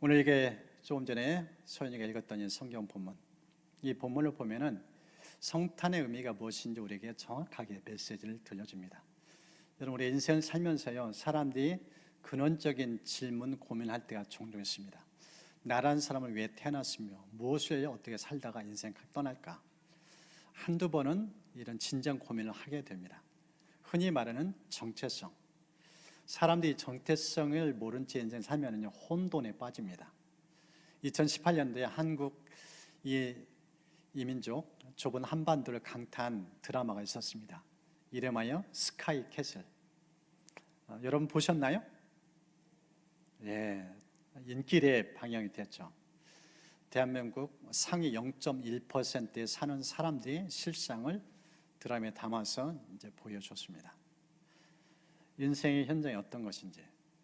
오늘 이게 조금 전에 소연이가 읽었던 이 성경 본문, 이 본문을 보면은 성탄의 의미가 무엇인지 우리에게 정확하게 메시지를 들려줍니다. 여러분, 우리 인생을 살면서요, 사람들이 근원적인 질문, 고민할 때가 종종 있습니다. 나라는 사람을 왜 태어났으며 무엇을 어떻게 살다가 인생 떠날까? 한두 번은 이런 진정 고민을 하게 됩니다. 흔히 말하는 정체성. 사람들이 정체성을 모른 채 인생 살면 혼돈에 빠집니다. 2018년도에 한국 이민족 좁은 한반도를 강타한 드라마가 있었습니다. 이름하여 스카이 캐슬. 여러분 보셨나요? 예, 인기에 방영이 됐죠. 대한민국 상위 0.1%에 사는 사람들의 실상을 드라마에 담아서 이제 보여줬습니다. 인생의 현장이 어떤 것인지.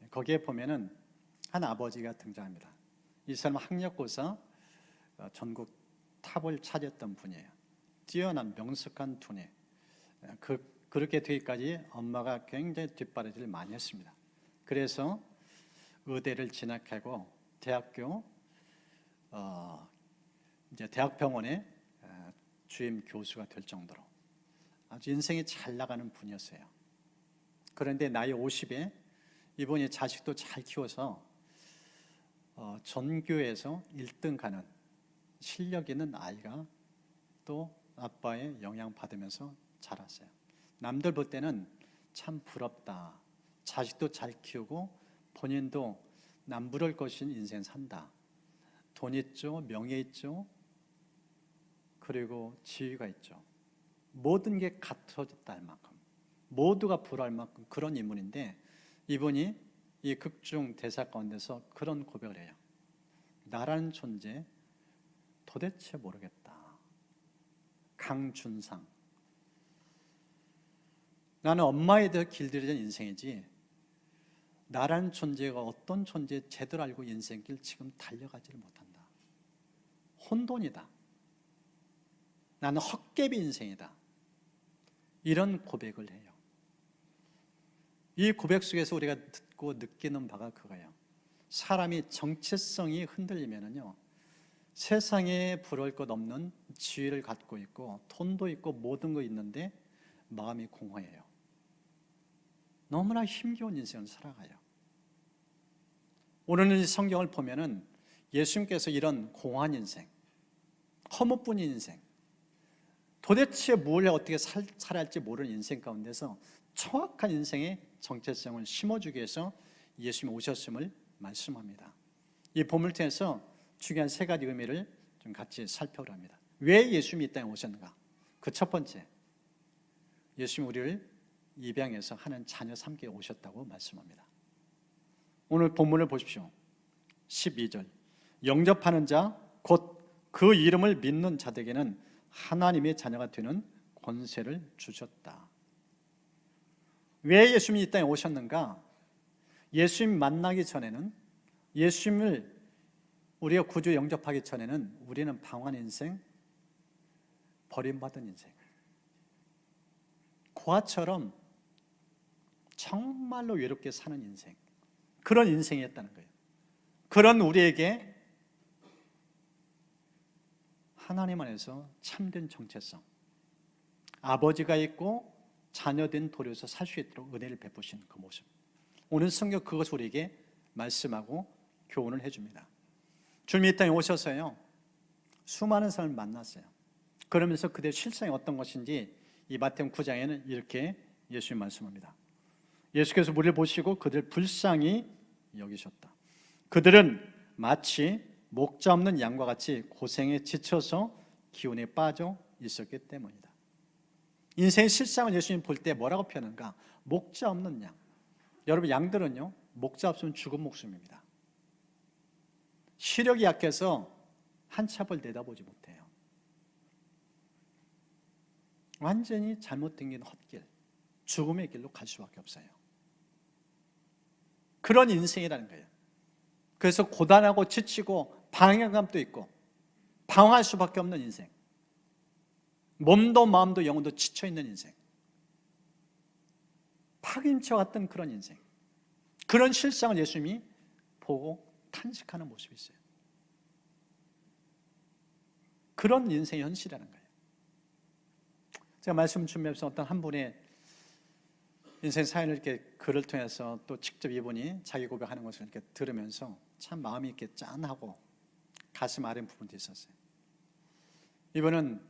거기에 보면은 한 아버지가 등장합니다. 이 사람은 학력고사 전국 탑을 차지했던 분이에요. 뛰어난 명석한 두뇌. 그렇게 되기까지 엄마가 굉장히 뒷바라지를 많이 했습니다. 그래서 의대를 진학하고 대학교 이제 대학병원의 주임 교수가 될 정도로 아주 인생이 잘 나가는 분이었어요. 그런데 나이 50에 이분이 자식도 잘 키워서 전교에서 1등 가는 실력 있는 아이가 또 아빠의 영향 받으면서 자랐어요. 남들 볼 때는 참 부럽다. 자식도 잘 키우고 본인도 남부를 것인 인생 산다. 돈 있죠, 명예 있죠, 그리고 지위가 있죠. 모든 게 갖춰졌다 할 만큼, 모두가 부러워할 만큼 그런 인물인데, 이분이 이 극중 대사 가운데서 그런 고백을 해요. 나라는 존재 도대체 모르겠다. 강준상. 나는 엄마에 대해 길들여진 인생이지 나라는 존재가 어떤 존재 제대로 알고 인생길 지금 달려가지를 못한다. 혼돈이다. 나는 헛개비 인생이다. 이런 고백을 해요. 이 고백 속에서 우리가 듣고 느끼는 바가 그거예요. 사람이 정체성이 흔들리면은요, 세상에 부러울 것 없는 지위를 갖고 있고 돈도 있고 모든 거 있는데 마음이 공허해요. 너무나 힘겨운 인생을 살아가요. 오늘은 이 성경을 보면은 예수님께서 이런 공허한 인생, 허무뿐인 인생, 도대체 뭘 어떻게 살아야 할지 모르는 인생 가운데서 정확한 인생의 정체성을 심어주기 위해서 예수님이 오셨음을 말씀합니다. 이 본문을 통해서 중요한 세 가지 의미를 좀 같이 살펴보려 합니다. 왜 예수님이 이 땅에 오셨는가? 그 첫 번째, 예수님이 우리를 입양해서 하나님 자녀 삼기에 오셨다고 말씀합니다. 오늘 본문을 보십시오. 12절, 영접하는 자 곧 그 이름을 믿는 자들에게는 하나님의 자녀가 되는 권세를 주셨다. 왜 예수님이 이 땅에 오셨는가? 예수님 만나기 전에는, 예수님을 우리가 구주 영접하기 전에는 우리는 방황한 인생, 버림받은 인생, 고아처럼 정말로 외롭게 사는 인생, 그런 인생이었다는 거예요. 그런 우리에게 하나님 안에서 참된 정체성, 아버지가 있고 자녀된 도리에서 살 수 있도록 은혜를 베푸신 그 모습, 오늘 성경 그것을 우리에게 말씀하고 교훈을 해줍니다. 주님이 이 땅에 오셔서요, 수많은 사람을 만났어요. 그러면서 그들의 실상이 어떤 것인지 이 마태복음 9장에는 이렇게 예수님 말씀합니다. 예수께서 우리를 보시고 그들 불쌍히 여기셨다. 그들은 마치 목자 없는 양과 같이 고생에 지쳐서 기운에 빠져 있었기 때문이다. 인생의 실상을 예수님 볼 때 뭐라고 표현하는가? 목자 없는 양. 여러분, 양들은요, 목자 없으면 죽은 목숨입니다. 시력이 약해서 한 치 앞을 내다보지 못해요. 완전히 잘못된 긴 헛길, 죽음의 길로 갈 수밖에 없어요. 그런 인생이라는 거예요. 그래서 고단하고 지치고 방향감도 있고 방황할 수밖에 없는 인생, 몸도 마음도 영혼도 지쳐있는 인생, 파김치와 같은 그런 인생, 그런 실상을 예수님이 보고 탄식하는 모습이 있어요. 그런 인생의 현실이라는 거예요. 제가 말씀 준비하면서 어떤 한 분의 인생 사연을 이렇게 글을 통해서 또 직접 이분이 자기 고백하는 것을 이렇게 들으면서 참 마음이 이렇게 짠하고 가슴 아픈 부분도 있었어요. 이분은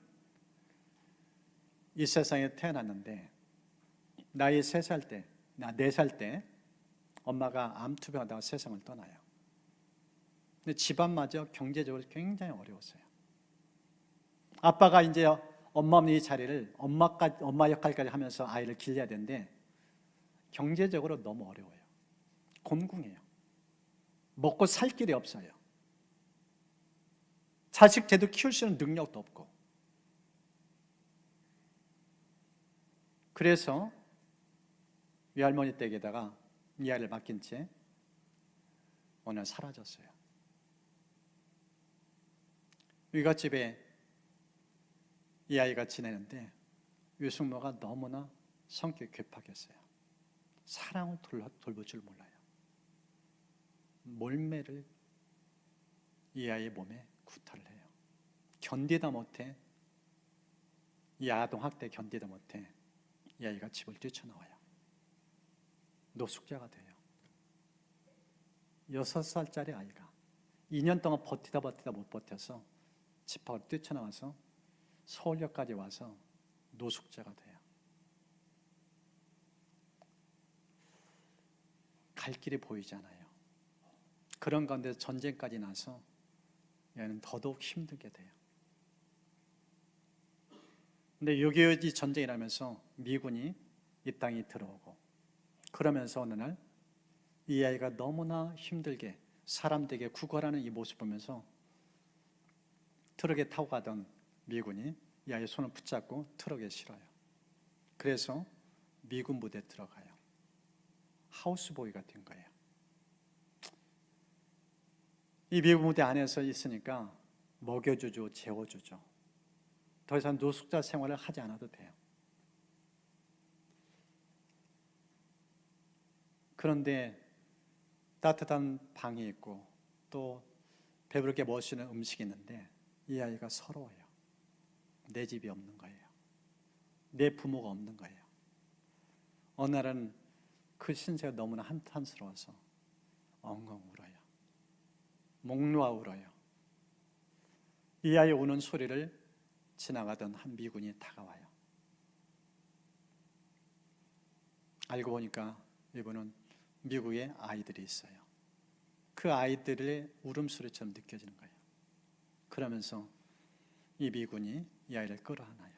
이 세상에 태어났는데 나이 3살 때, 4살 때 엄마가 암투병하다가 세상을 떠나요. 근데 집안마저 경제적으로 굉장히 어려웠어요. 아빠가 이제 엄마 없는 이 자리를 엄마 역할까지 하면서 아이를 길러야 되는데 경제적으로 너무 어려워요. 곤궁해요. 먹고 살 길이 없어요. 자식 제대로 키울 수 있는 능력도 없고. 그래서 외할머니 댁에다가 이 아이를 맡긴 채 어느 날 사라졌어요. 위갓집에 이 아이가 지내는데 외숙모가 너무나 성격이 괴팍했어요. 사랑을 돌볼 줄 몰라요. 몰매를 이 아이의 몸에 구타를 해요. 견디다 못해, 이 아동학대 견디다 못해 이 아이가 집을 뛰쳐나와요. 노숙자가 돼요. 6살짜리 아이가 2년 동안 버티다 못 버텨서 집 밖으로 뛰쳐나와서 서울역까지 와서 노숙자가 돼요. 갈 길이 보이지 않아요. 그런 가운데 전쟁까지 나서 얘는 더더욱 힘들게 돼요. 근데 6.25 전쟁이 나면서 미군이 이 땅에 들어오고, 그러면서 어느 날 이 아이가 너무나 힘들게 사람들에게 구걸하는 이 모습 보면서 트럭에 타고 가던 미군이 이 아이의 손을 붙잡고 트럭에 실어요. 그래서 미군 부대에 들어가요. 하우스보이가 된 거예요. 이 미군 부대 안에서 있으니까 먹여주죠, 재워주죠. 더 이상 노숙자 생활을 하지 않아도 돼요. 그런데 따뜻한 방이 있고 또 배부르게 먹을 수 있는 음식이 있는데 이 아이가 서러워요. 내 집이 없는 거예요. 내 부모가 없는 거예요. 어느 날은 그 신세가 너무나 한탄스러워서 엉엉 울어요. 목 놓아 울어요. 이 아이 우는 소리를 지나가던 한 미군이 다가와요. 알고 보니까 이분은 미국에 아이들이 있어요. 그 아이들의 울음소리처럼 느껴지는 거예요. 그러면서 이 미군이 이 아이를 끌어안아요.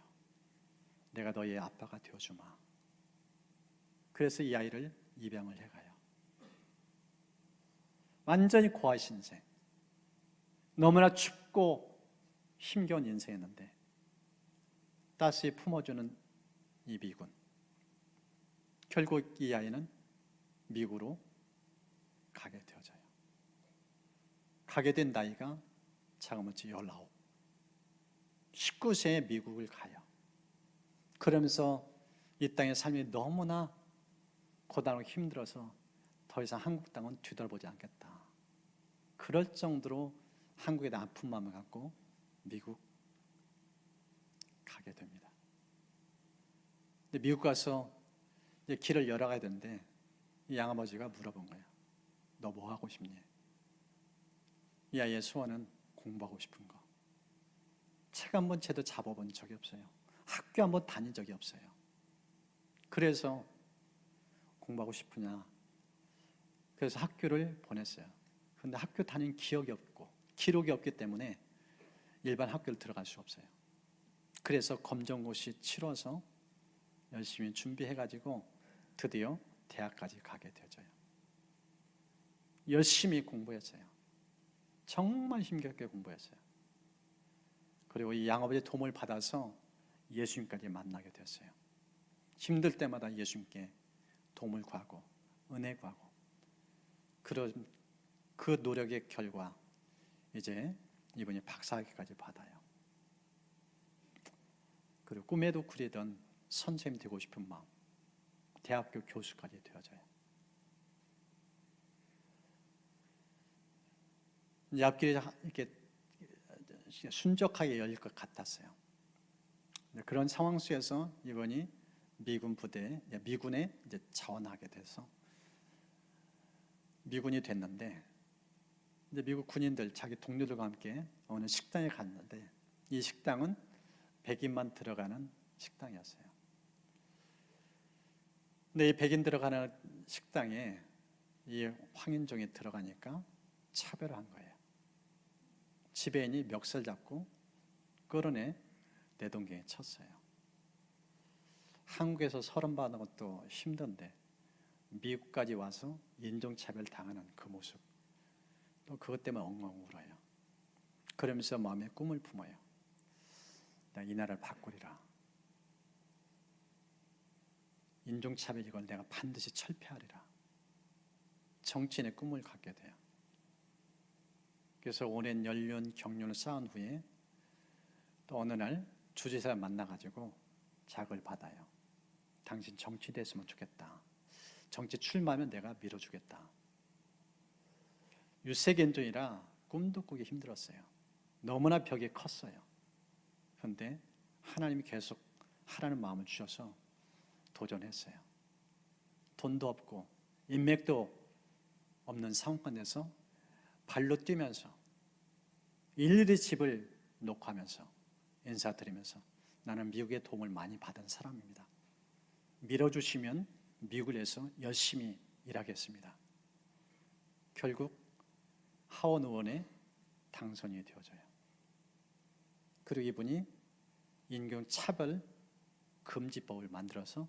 내가 너의 아빠가 되어주마. 그래서 이 아이를 입양을 해가요. 완전히 고아신생. 너무나 춥고 힘겨운 인생이었는데 따스히 품어주는 이 미군. 결국 이 아이는 미국으로 가게 되어져요. 가게 된 나이가 자그마치 19. 19세에 미국을 가요. 그러면서 이 땅의 삶이 너무나 고단하고 힘들어서 더 이상 한국 땅은 뒤돌아보지 않겠다. 그럴 정도로 한국에 대한 아픈 마음을 갖고 미국 가게 됩니다. 근데 미국 가서 이제 길을 열어가야 되는데 이 양아버지가 물어본 거예요. 너 뭐 하고 싶니? 이 아이의 소원은 공부하고 싶은 거. 책 한 번 제대로 잡아본 적이 없어요. 학교 한 번 다닌 적이 없어요. 그래서 공부하고 싶으냐? 그래서 학교를 보냈어요. 그런데 학교 다닌 기억이 없고 기록이 없기 때문에 일반 학교를 들어갈 수 없어요. 그래서 검정고시 치러서 열심히 준비해가지고 드디어 대학까지 가게 되어져요. 열심히 공부했어요. 정말 힘겹게 공부했어요. 그리고 이 양아버지의 도움을 받아서 예수님까지 만나게 됐어요. 힘들 때마다 예수님께 도움을 구하고 은혜 구하고 그런 그 노력의 결과 이제 이분이 박사학위까지 받아요. 그리고 꿈에도 그리던 선생님 되고 싶은 마음, 대학교 교수까지 되어져요. 이제 앞길이 이렇게 순적하게 열릴 것 같았어요. 그런 상황 속에서 이번이 미군에 이제 자원하게 돼서 미군이 됐는데, 이제 미국 군인들 자기 동료들과 함께 어느 식당에 갔는데, 이 식당은 백인만 들어가는 식당이었어요. 근데 이 백인 들어가는 식당에 이 황인종이 들어가니까 차별한 거예요. 지배인이 멱살 잡고 끌어내 내동경에 쳤어요. 한국에서 서른받는 것도 힘든데 미국까지 와서 인종차별 당하는 그 모습, 또 그것 때문에 엉엉 울어요. 그러면서 마음에 꿈을 품어요. 내가 이 나라를 바꾸리라. 인종차별 이걸 내가 반드시 철폐하리라. 정치인의 꿈을 갖게 돼요. 그래서 오랜 연륜 경륜을 쌓은 후에 또 어느 날 주지사를 만나가지고 자극을 받아요. 당신 정치 됐으면 좋겠다. 정치 출마하면 내가 밀어주겠다. 유색인종이라 꿈도 꾸기 힘들었어요. 너무나 벽이 컸어요. 그런데 하나님이 계속 하라는 마음을 주셔서 도전했어요. 돈도 없고 인맥도 없는 상황에서 발로 뛰면서 일일이 집을 놓고 하면서 인사드리면서 나는 미국의 도움을 많이 받은 사람입니다. 밀어주시면 미국에서 열심히 일하겠습니다. 결국 하원 의원에 당선이 되어져요. 그리고 이분이 인종차별 금지법을 만들어서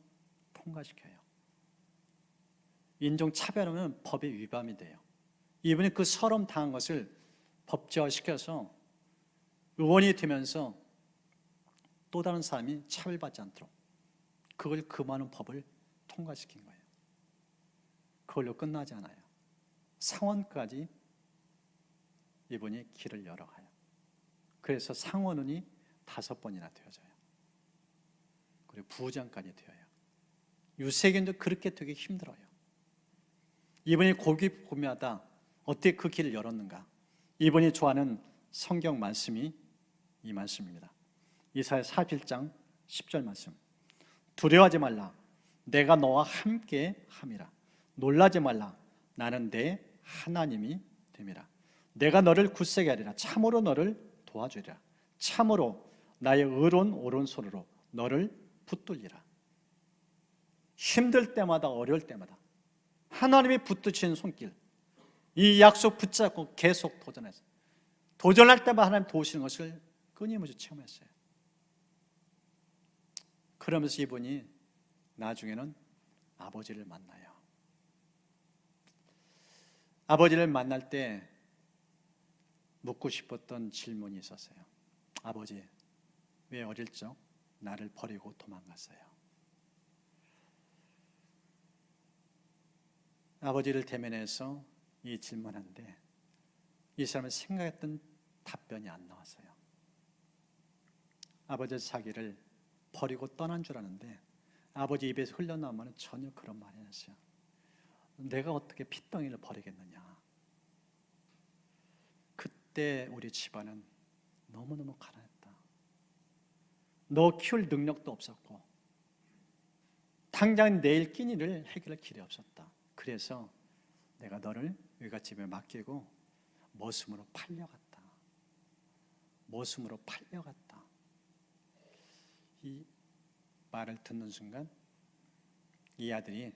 통과시켜요. 인종차별하면 법에 위반이 돼요. 이분이 그 서름 당한 것을 법제화시켜서 의원이 되면서 또 다른 사람이 차별받지 않도록 그걸 금하는 법을 통과시킨 거예요. 그걸로 끝나지 않아요. 상원까지 이분이 길을 열어가요. 그래서 상원은이 5번이나 되어져요. 그리고 부장까지 되어요. 유색인도 그렇게 되게 힘들어요. 이분이 고기고미하다 어떻게 그 길을 열었는가? 이분이 좋아하는 성경 말씀이 이 말씀입니다. 이사야 41장 10절 말씀. 두려워하지 말라. 내가 너와 함께 함이라. 놀라지 말라. 나는 내 하나님이 됨이라. 내가 너를 굳세게 하리라. 참으로 너를 도와주리라. 참으로 나의 의로운 오른손으로 너를 붙들리라. 힘들 때마다 어려울 때마다 하나님이 붙드시는 손길, 이 약속 붙잡고 계속 도전했어요. 도전할 때마다 하나님 도우시는 것을 끊임없이 체험했어요. 그러면서 이분이 나중에는 아버지를 만나요. 아버지를 만날 때 묻고 싶었던 질문이 있었어요. 아버지, 왜 어릴 적 나를 버리고 도망갔어요? 아버지를 대면해서 이 질문하는데 이 사람은 생각했던 답변이 안 나왔어요. 아버지 자기를 버리고 떠난 줄 아는데 아버지 입에서 흘러나오면 전혀 그런 말이 아니었어요. 내가 어떻게 핏덩이를 버리겠느냐. 그때 우리 집안은 너무너무 가난했다. 너 키울 능력도 없었고 당장 내일 끼니를 해결할 길이 없었다. 그래서 내가 너를 외갓집에 맡기고 머슴으로 팔려갔다. 머슴으로 팔려갔다. 이 말을 듣는 순간 이 아들이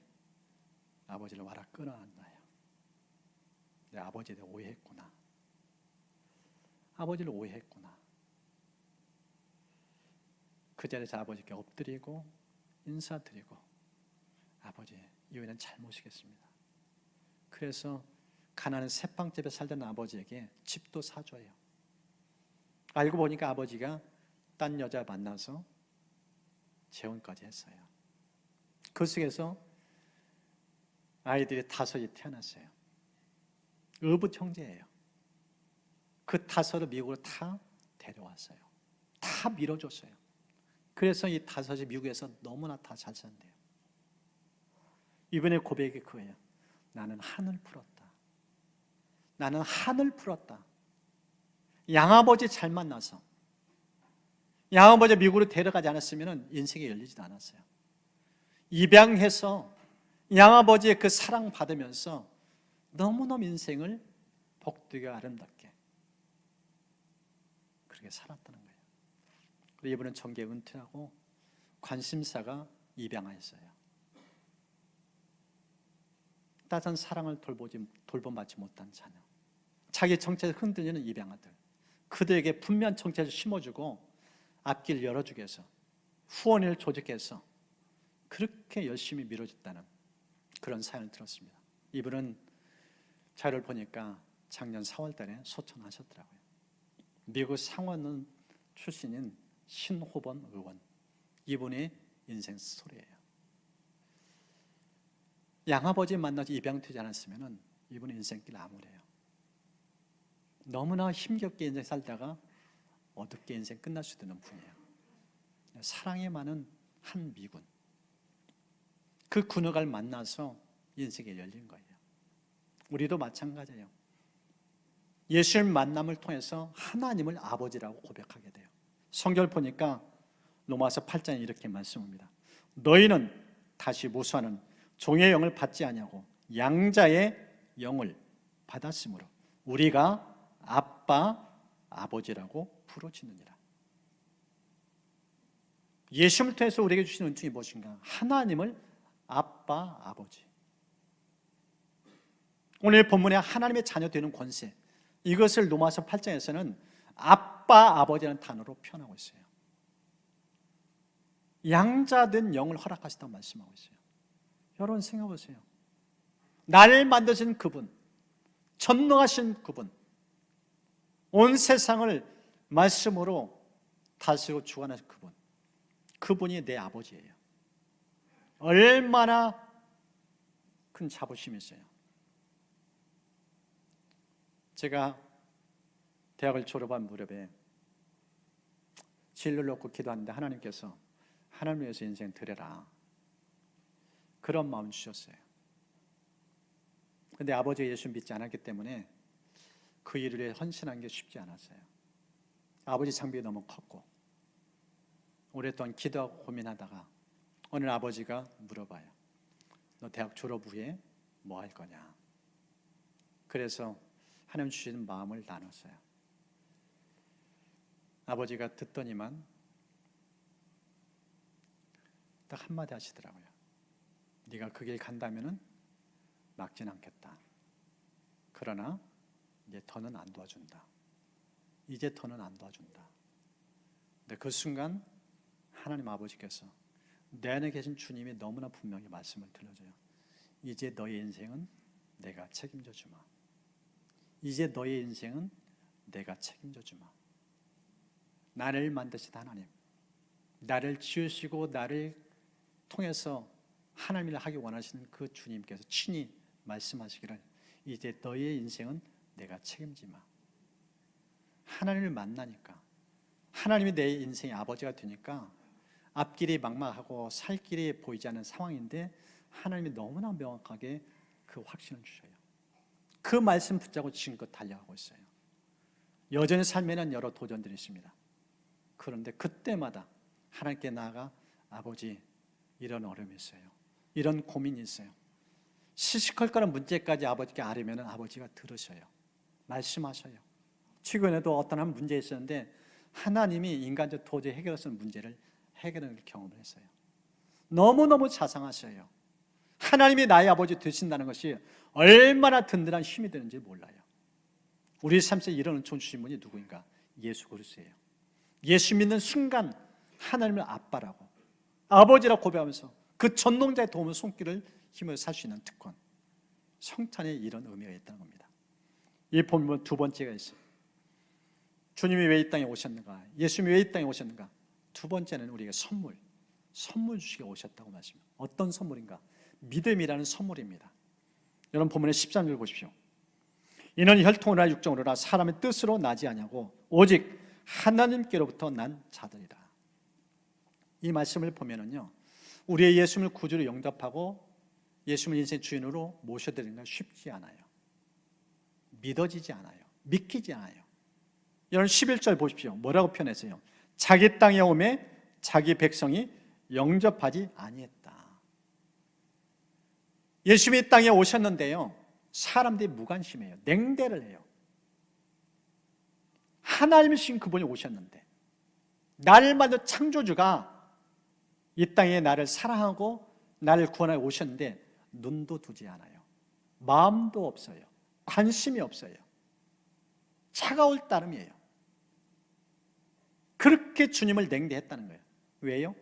아버지를 와라 끌어안나요. 내 아버지에 대해 오해했구나. 아버지를 오해했구나. 그 자리에서 아버지께 엎드리고 인사드리고 아버지, 이번엔 잘 모시겠습니다. 그래서 가난한 새빵집에 살던 아버지에게 집도 사줘요. 알고 보니까 아버지가 딴 여자 만나서 재혼까지 했어요. 그 속에서 아이들이 5이 태어났어요. 의붓 형제예요. 그 5을 미국으로 다 데려왔어요. 다 밀어줬어요. 그래서 이 5이 미국에서 너무나 다 잘 산대요. 이번에 고백이 그거예요. 나는 한을 풀었다. 나는 한을 풀었다. 양아버지 잘 만나서 양아버지 미국으로 데려가지 않았으면 인생이 열리지도 않았어요. 입양해서 양아버지의 그 사랑 받으면서 너무너무 인생을 복되게 아름답게 그렇게 살았다는 거예요. 그리고 이분은 정계 은퇴하고 관심사가 입양하였어요. 따뜻한 사랑을 돌봄받지 못한 자녀, 자기 정체를 흔들리는 입양아들, 그들에게 분명한 정체를 심어주고 앞길 열어주기 위해서 후원을 조직해서 그렇게 열심히 밀어줬다는 그런 사연을 들었습니다. 이분은 자료를 보니까 작년 4월 달에 소천하셨더라고요. 미국 상원 출신인 신호범 의원, 이분의 인생 스토리예요. 양아버지 만나서 입양되지 않았으면 이분의 인생길 암울해요. 너무나 힘겹게 인생 살다가 어둡게 인생 끝날 수 있는 분이에요. 사랑이 많은 한 미군, 그 군역을 만나서 인생이 열린 거예요. 우리도 마찬가지예요. 예수님 만남을 통해서 하나님을 아버지라고 고백하게 돼요. 성경을 보니까 로마서 8장에 이렇게 말씀합니다. 너희는 다시 모수하는 종의 영을 받지 아니하고 양자의 영을 받았으므로 우리가 아빠, 아버지라고 부르짖느니라. 예수님을 통해서 우리에게 주신 은총이 무엇인가? 하나님을 아빠, 아버지. 오늘 본문에 하나님의 자녀 되는 권세, 이것을 로마서 8장에서는 아빠, 아버지라는 단어로 표현하고 있어요. 양자된 영을 허락하시다고 말씀하고 있어요. 여러분 생각해 보세요. 나를 만드신 그분, 전능하신 그분, 온 세상을 말씀으로 다스리고 주관하신 그분, 그분이 내 아버지예요. 얼마나 큰 자부심이 있어요. 제가 대학을 졸업한 무렵에 진로를 놓고 기도하는데 하나님께서 하나님을 위해서 인생 드려라, 그런 마음 주셨어요. 그런데 아버지가 예수 믿지 않았기 때문에 그 일을 위해 헌신한 게 쉽지 않았어요. 아버지 장비가 너무 컸고 오랫동안 기도하고 고민하다가 오늘 아버지가 물어봐요. 너 대학 졸업 후에 뭐 할 거냐? 그래서 하나님 주시는 마음을 나눴어요. 아버지가 듣더니만 딱 한마디 하시더라고요. 네가 그 길 간다면은 막진 않겠다. 그러나 이제 더는 안 도와준다. 이제 더는 안 도와준다. 근데 그 순간 하나님 아버지께서 내 안에 계신 주님이 너무나 분명히 말씀을 들려줘요. 이제 너의 인생은 내가 책임져 주마. 이제 너의 인생은 내가 책임져 주마. 나를 만드신 하나님, 나를 지으시고 나를 통해서 하나님을 하기 원하시는 그 주님께서 친히 말씀하시기를 이제 너의 인생은 내가 책임지마. 하나님을 만나니까, 하나님이 내 인생의 아버지가 되니까 앞길이 막막하고 살 길이 보이지 않는 상황인데 하나님이 너무나 명확하게 그 확신을 주셔요. 그 말씀 붙잡고 지금껏 달려가고 있어요. 여전히 삶에는 여러 도전들이 있습니다. 그런데 그때마다 하나님께 나아가 아버지, 이런 어려움이 있어요. 이런 고민이 있어요. 시시콜콜한 문제까지 아버지께 아뢰면 아버지가 들으셔요. 말씀하셔요. 최근에도 어떤 한 문제 있었는데 하나님이 인간적 도저히 해결할 수 없는 문제를 해결하는 경험을 했어요. 너무너무 자상하셔요. 하나님이 나의 아버지 되신다는 것이 얼마나 든든한 힘이 되는지 몰라요. 우리 삶에서 이런 은총 주신 분이 누구인가? 예수 그리스도예요. 예수 믿는 순간 하나님을 아빠라고, 아버지라고 고백하면서 그 전능자의 도움을 손길을 힘을 살 수 있는 특권, 성탄에 이런 의미가 있다는 겁니다. 이 본문 두 번째가 있어요. 주님이 왜 이 땅에 오셨는가? 예수님이 왜 이 땅에 오셨는가? 두 번째는 우리에게 선물 주시게 오셨다고 말씀합니다. 어떤 선물인가? 믿음이라는 선물입니다. 여러분 본문의 13절 보십시오. 이는 혈통으로나 육정으로나 사람의 뜻으로 나지 아니하고 오직 하나님께로부터 난 자들이라. 이 말씀을 보면은요, 우리의 예수님을 구주로 영접하고 예수님을 인생 주인으로 모셔드리는 건 쉽지 않아요. 믿어지지 않아요. 믿기지 않아요. 여러분 11절 보십시오. 뭐라고 표현했어요? 자기 땅에 오매 자기 백성이 영접하지 아니했다. 예수님이 땅에 오셨는데요, 사람들이 무관심해요. 냉대를 해요. 하나님이신 그분이 오셨는데, 나를 만든 창조주가 이 땅에 나를 사랑하고 나를 구원하러 오셨는데 눈도 두지 않아요. 마음도 없어요. 관심이 없어요. 차가울 따름이에요. 그렇게 주님을 냉대했다는 거예요. 왜요?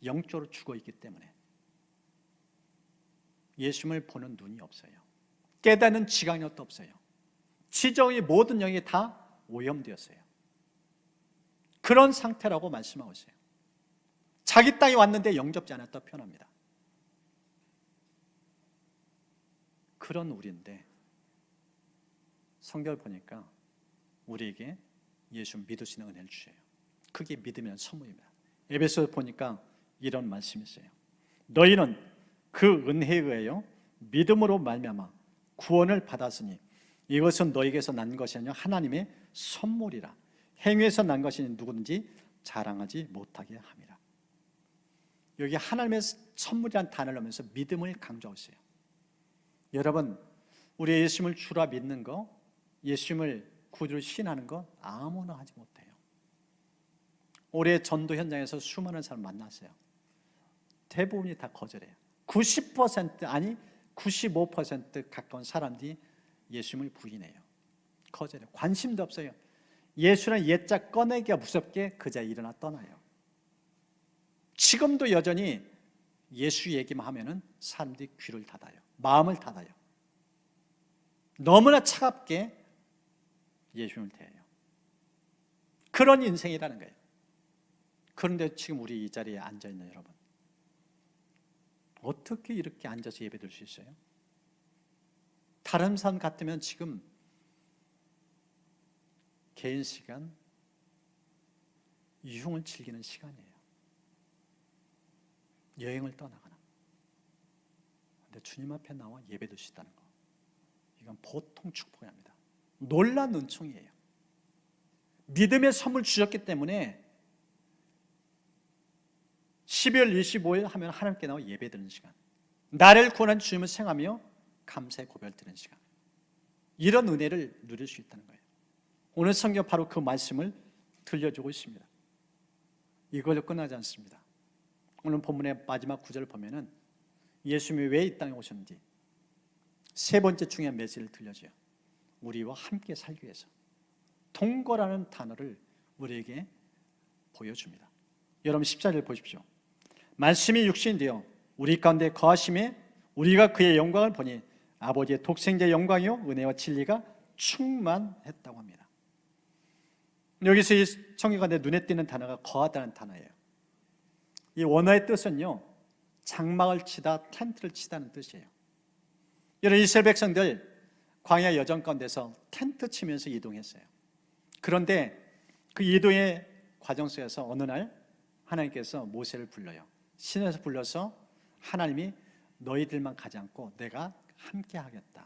영적으로 죽어있기 때문에. 예수님을 보는 눈이 없어요. 깨닫는 지각력도 없어요. 지적의 모든 영이 다 오염되었어요. 그런 상태라고 말씀하고 있어요. 자기 땅에 왔는데 영접지 않았다 표현합니다. 그런 우리인데 성경을 보니까 우리에게 예수 믿으시는 은혜를 주셔요. 그게 믿음이라는 선물입니다. 에베소서 보니까 이런 말씀이 있어요. 너희는 그 은혜에 의하여 믿음으로 말미암아 구원을 받았으니 이것은 너희에게서 난 것이 아니라 하나님의 선물이라. 행위에서 난 것이 누구든지 자랑하지 못하게 함이라. 여기 하나님의 선물이라는 단어를 하면서 믿음을 강조하고 있어요. 여러분, 우리 예수님을 주라 믿는 거, 예수님을 구주로 신하는 거 아무나 하지 못해요. 올해 전도 현장에서 수많은 사람 만났어요. 대부분이 다 거절해요. 90% 아니 95% 가까운 사람들이 예수님을 부인해요. 거절해요. 관심도 없어요. 예수는 옛자 꺼내기가 무섭게 그 자리에 일어나 떠나요. 지금도 여전히 예수 얘기만 하면은 사람들이 귀를 닫아요. 마음을 닫아요. 너무나 차갑게 예수님을 대해요. 그런 인생이라는 거예요. 그런데 지금 우리 이 자리에 앉아있는 여러분, 어떻게 이렇게 앉아서 예배드릴 수 있어요? 다른 사람 같으면 지금 개인 시간, 유흥을 즐기는 시간이에요. 여행을 떠나거나. 근데 주님 앞에 나와 예배드리시다는 거, 이건 보통 축복이 아닙니다. 놀란 은총이에요. 믿음의 선물 주셨기 때문에 12월 25일 하면 하나님께 나와 예배드리는 시간, 나를 구원한 주님을 생각하며 감사의 고백을 드리는 시간, 이런 은혜를 누릴 수 있다는 거예요. 오늘 성경 바로 그 말씀을 들려주고 있습니다. 이걸로 끝나지 않습니다. 오늘 본문의 마지막 구절을 보면은 예수님이 왜 이 땅에 오셨는지 세 번째 중요한 메시지를 들려줘요. 우리와 함께 살기 위해서. 동거라는 단어를 우리에게 보여줍니다. 여러분 14절 보십시오. 말씀이 육신이 되어 우리 가운데 거하심에 우리가 그의 영광을 보니 아버지의 독생자의 영광이요 은혜와 진리가 충만했다고 합니다. 여기서 이 성경 가운데 눈에 띄는 단어가 거하다는 단어예요. 이 원어의 뜻은요, 장막을 치다, 텐트를 치다는 뜻이에요. 여러분 이스라엘 백성들 광야 여정 가운데서 텐트 치면서 이동했어요. 그런데 그 이동의 과정 속에서 어느 날 하나님께서 모세를 불러요. 신에서 불러서 하나님이 너희들만 가지 않고 내가 함께 하겠다.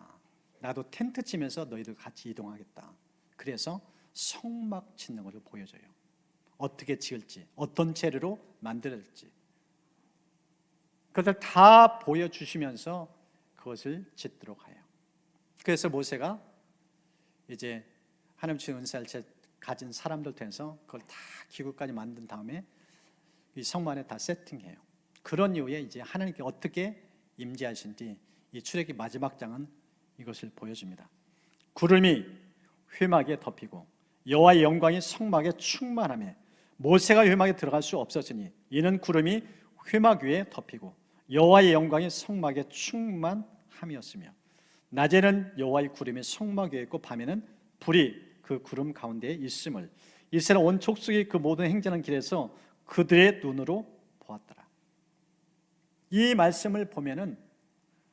나도 텐트 치면서 너희들 같이 이동하겠다. 그래서 성막 짓는 것을 보여줘요. 어떻게 지을지, 어떤 재료로 만들었지, 그것을 다 보여주시면서 그것을 짓도록 해요. 그래서 모세가 이제 하나님 주신 은사를 가진 사람들 통해서 그걸 다 기구까지 만든 다음에 이 성막 안에 다 세팅해요. 그런 이후에 이제 하나님께 어떻게 임재하신지 이 출애굽기 마지막 장은 이것을 보여줍니다. 구름이 회막에 덮이고 여호와의 영광이 성막에 충만하며 모세가 회막에 들어갈 수 없었으니 이는 구름이 회막 위에 덮이고 여호와의 영광이 성막에 충만함이었으며 낮에는 여호와의 구름이 성막 위에 있고 밤에는 불이 그 구름 가운데에 있음을 이스라엘 온 족속이 그 모든 행진하는 길에서 그들의 눈으로 보았더라. 이 말씀을 보면은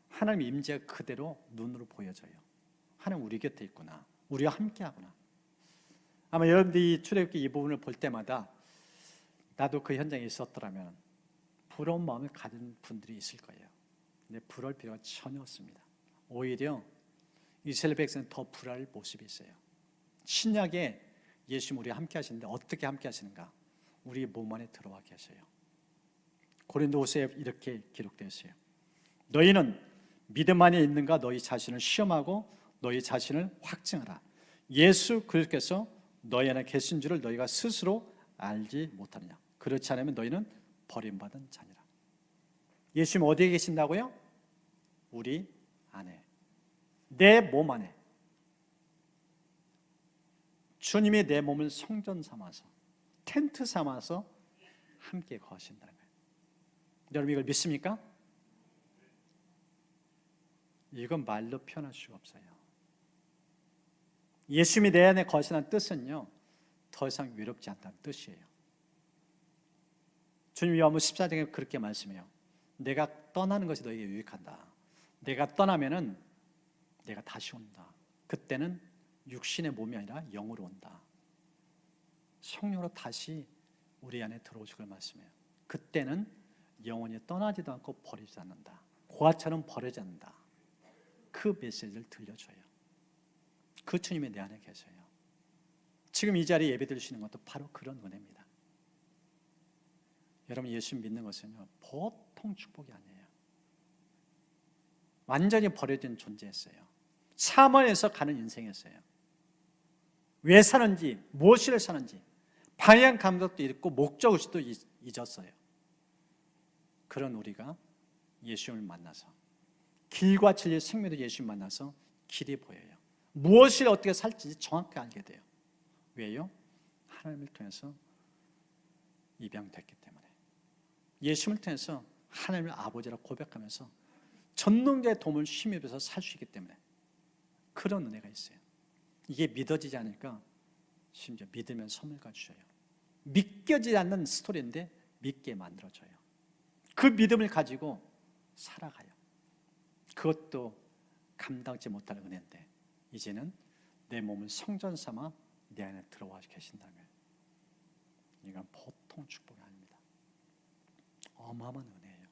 하나님 임재가 그대로 눈으로 보여져요. 하나님 우리 곁에 있구나, 우리와 함께하구나. 아마 여러분들이 출애굽기 이 부분을 볼 때마다 나도 그 현장에 있었더라면 부러운 마음을 가진 분들이 있을 거예요. 근데 부러울 필요가 전혀 없습니다. 오히려 이스라엘 백성은 더 불화할 모습이 있어요. 신약에 예수님 우리와 함께 하시는데 어떻게 함께 하시는가? 우리 몸 안에 들어와 계세요. 고린도후서에 이렇게 기록되어 있어요. 너희는 믿음 안에 있는가 너희 자신을 시험하고 너희 자신을 확증하라. 예수 그리스도께서 너희 안에 계신 줄을 너희가 스스로 알지 못하느냐. 그렇지 않으면 너희는 버림받은 자니라. 예수님 어디에 계신다고요? 우리 안에, 내 몸 안에. 주님이 내 몸을 성전 삼아서, 텐트 삼아서 함께 거하신다는 거예요. 여러분 이걸 믿습니까? 이건 말로 표현할 수가 없어요. 예수님이 내 안에 거하시는 뜻은요, 더 이상 외롭지 않다는 뜻이에요. 주님이 요한복음 14장에 그렇게 말씀해요. 내가 떠나는 것이 너에게 유익한다. 내가 떠나면은 내가 다시 온다. 그때는 육신의 몸이 아니라 영으로 온다. 성령으로 다시 우리 안에 들어오실 걸 말씀해요. 그때는 영원히 떠나지도 않고 버리지 않는다. 고아처럼 버리지 않는다. 그 메시지를 들려줘요. 그 주님이 내 안에 계세요. 지금 이 자리에 예배 드리시는 것도 바로 그런 은혜입니다. 여러분 예수 믿는 것은요, 보통 축복이 아니에요. 완전히 버려진 존재였어요. 사망에서 가는 인생이었어요. 왜 사는지, 무엇을 사는지 방향 감각도 잃고 목적의식도 잊었어요. 그런 우리가 예수님을 만나서, 길과 진리 생명의 예수님 만나서 길이 보여요. 무엇을 어떻게 살지 정확히 알게 돼요. 왜요? 하나님을 통해서 입양됐기 때문에. 예수님을 통해서 하나님을 아버지라 고백하면서 전능자의 도움을 힘입어서 살 수 있기 때문에 그런 은혜가 있어요. 이게 믿어지지 않으니까 심지어 믿으면 선물까지 주셔요. 믿겨지지 않는 스토리인데 믿게 만들어줘요. 그 믿음을 가지고 살아가요. 그것도 감당하지 못할 은혜인데 이제는 내 몸을 성전 삼아 내 안에 들어와 계신다면 이건 보통 축복이 아닙니다. 어마어마한 은혜예요.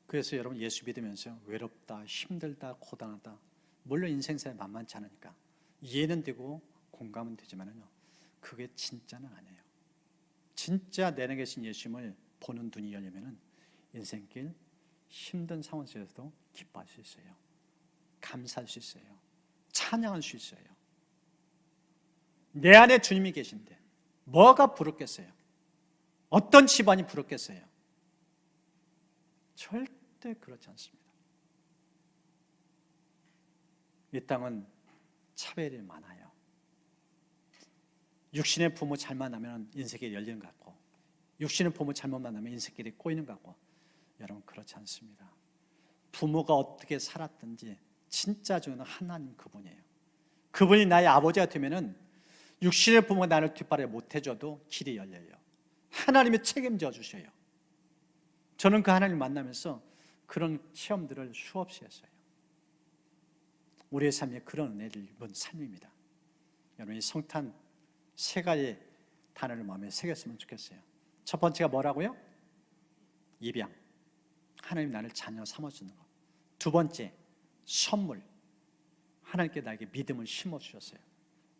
그래서 여러분 예수 믿으면서 외롭다, 힘들다, 고단하다, 물론 인생살이 만만치 않으니까 이해는 되고 공감은 되지만요, 그게 진짜는 아니에요. 진짜 내 안에 계신 예수님을 보는 눈이 열리면은 인생길 힘든 상황 속에서도 기뻐할 수 있어요. 감사할 수 있어요. 찬양할 수 있어요. 내 안에 주님이 계신데 뭐가 부럽겠어요? 어떤 집안이 부럽겠어요? 절대 그렇지 않습니다. 이 땅은 차별이 많아요. 육신의 부모 잘 만나면 인생길이 열리는 것 같고, 육신의 부모 잘못 만나면 인생길이 꼬이는 것 같고, 여러분 그렇지 않습니다. 부모가 어떻게 살았든지 진짜 중요한 하나님 그분이에요. 그분이 나의 아버지가 되면은 육신의 부모가 나를 뒷바라지 못해줘도 길이 열려요. 하나님이 책임져 주셔요. 저는 그 하나님을 만나면서 그런 체험들을 수없이 했어요. 우리의 삶에 그런 은혜를 입은 삶입니다. 여러분 이 성탄 세 가지 단어를 마음에 새겼으면 좋겠어요. 첫 번째가 뭐라고요? 입양. 하나님 나를 자녀 삼아주는 것. 두 번째, 선물. 하나님께 나에게 믿음을 심어주셨어요.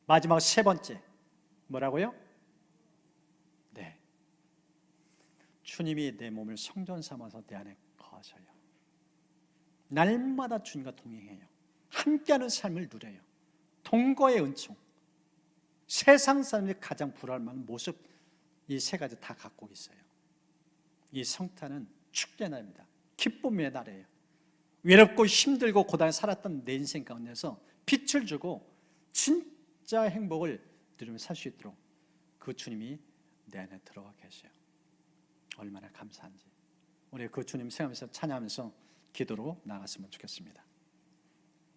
마지막 세 번째, 뭐라고요? 네, 주님이 내 몸을 성전 삼아서 내 안에 거하셔요. 날마다 주님과 동행해요. 함께하는 삶을 누려요. 동거의 은총. 세상 사람들이 가장 부러워할 만한 모습, 이 세 가지 다 갖고 있어요. 이 성탄은 축제의 날입니다. 기쁨의 날이에요. 외롭고 힘들고 고단히 살았던 내 인생 가운데서 빛을 주고 진짜 행복을 누리며 살 수 있도록 그 주님이 내 안에 들어와 계세요. 얼마나 감사한지 우리 그 주님 생각하면서 찬양하면서 기도로 나갔으면 좋겠습니다.